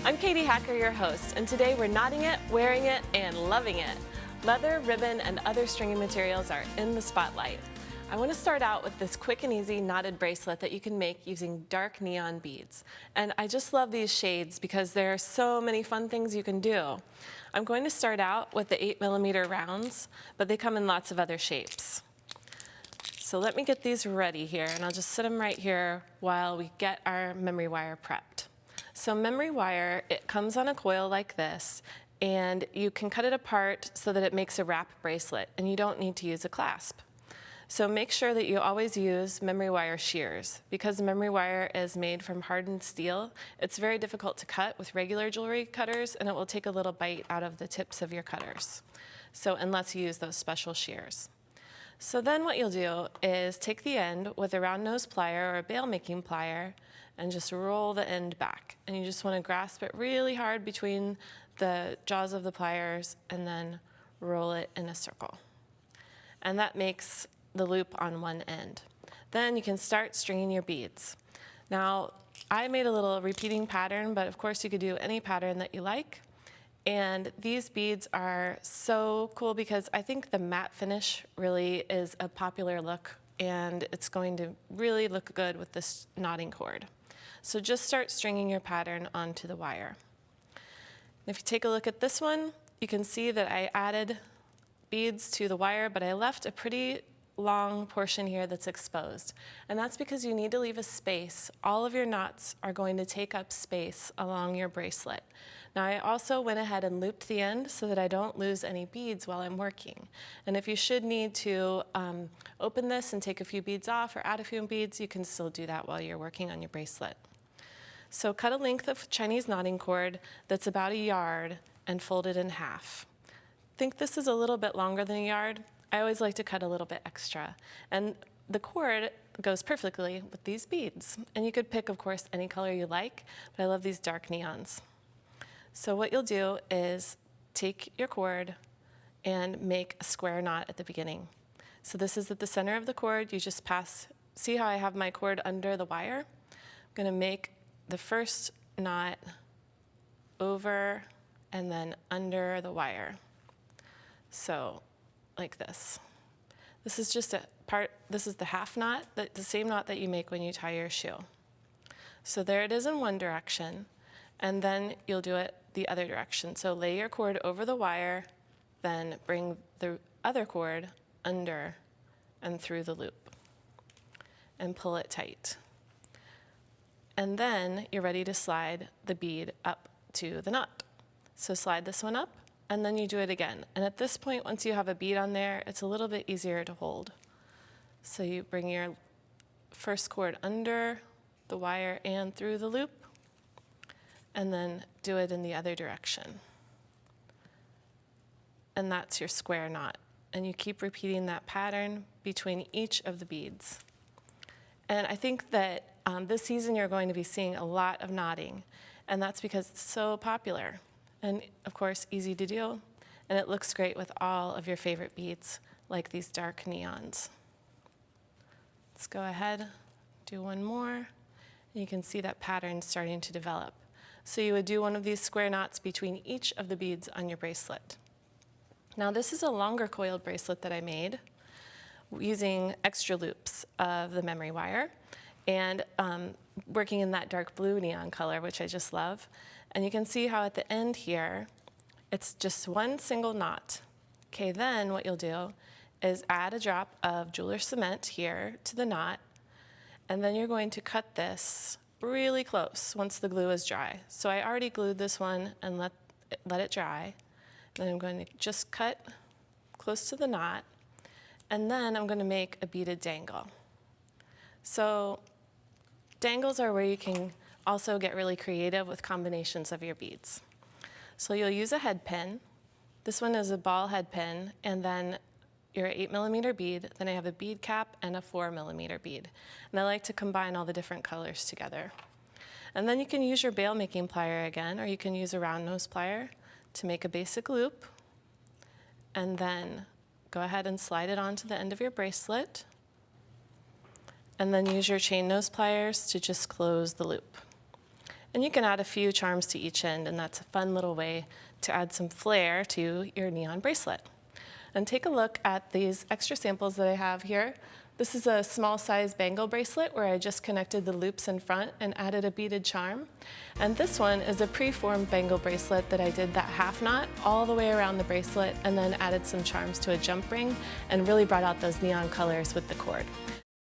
I'm Katie Hacker, your host, and today we're knotting it, wearing it, and loving it. Leather, ribbon, and other stringy materials are in the spotlight. I want to start out with this quick and easy knotted bracelet that you can make using dark neon beads. And I just love these shades because there are so many fun things you can do. I'm going to start out with the 8mm rounds, but they come in lots of other shapes. So let me get these ready here, and I'll just set them right here while we get our memory wire prepped. So memory wire, it comes on a coil like this, and you can cut it apart so that it makes a wrap bracelet, and you don't need to use a clasp. So make sure that you always use memory wire shears. Because memory wire is made from hardened steel, it's very difficult to cut with regular jewelry cutters, and it will take a little bite out of the tips of your cutters. So unless you use those special shears. So then what you'll do is take the end with a round nose plier or a bail making plier and just roll the end back. And you just want to grasp it really hard between the jaws of the pliers and then roll it in a circle. And that makes the loop on one end. Then you can start stringing your beads. Now, I made a little repeating pattern, but of course you could do any pattern that you like. And these beads are so cool because I think the matte finish really is a popular look, and it's going to really look good with this knotting cord. So just start stringing your pattern onto the wire. If you take a look at this one, you can see that I added beads to the wire, but I left a pretty long portion here that's exposed. And that's because you need to leave a space. All of your knots are going to take up space along your bracelet. Now I also went ahead and looped the end so that I don't lose any beads while I'm working. And if you should need to open this and take a few beads off or add a few beads, you can still do that while you're working on your bracelet. So cut a length of Chinese knotting cord that's about 1 yard and fold it in half. Think this is a little bit longer than 1 yard. I always like to cut a little bit extra. And the cord goes perfectly with these beads. And you could pick, of course, any color you like, but I love these dark neons. So what you'll do is take your cord and make a square knot at the beginning. So this is at the center of the cord. You just pass, see how I have my cord under the wire? I'm gonna make the first knot over and then under the wire. So like this. This is just a part, this is the half knot, the same knot that you make when you tie your shoe. So there it is in one direction, and then you'll do it the other direction. So lay your cord over the wire, then bring the other cord under and through the loop, and pull it tight. And then you're ready to slide the bead up to the knot. So slide this one up, and then you do it again. And at this point, once you have a bead on there, it's a little bit easier to hold. So you bring your first cord under the wire and through the loop, and then do it in the other direction. And that's your square knot. And you keep repeating that pattern between each of the beads. And I think that this season you're going to be seeing a lot of knotting, and that's because it's so popular. And of course, easy to do, and it looks great with all of your favorite beads, like these dark neons. Let's go ahead, do one more, and you can see that pattern starting to develop. So you would do one of these square knots between each of the beads on your bracelet. Now this is a longer coiled bracelet that I made using extra loops of the memory wire, and working in that dark blue neon color, which I just love. And you can see how at the end here, it's just one single knot. Okay, then what you'll do is add a drop of jeweler's cement here to the knot, and then you're going to cut this really close once the glue is dry. So I already glued this one and let it dry. Then I'm going to just cut close to the knot, and then I'm going to make a beaded dangle. So dangles are where you can also get really creative with combinations of your beads. So you'll use a head pin. This one is a ball head pin, and then your 8mm bead. Then I have a bead cap and a 4mm bead. And I like to combine all the different colors together. And then you can use your bail making plier again, or you can use a round nose plier to make a basic loop. And then go ahead and slide it onto the end of your bracelet. And then use your chain nose pliers to just close the loop. And you can add a few charms to each end, and that's a fun little way to add some flair to your neon bracelet. And take a look at these extra samples that I have here. This is a small size bangle bracelet where I just connected the loops in front and added a beaded charm. And this one is a pre-formed bangle bracelet that I did that half knot all the way around the bracelet and then added some charms to a jump ring and really brought out those neon colors with the cord.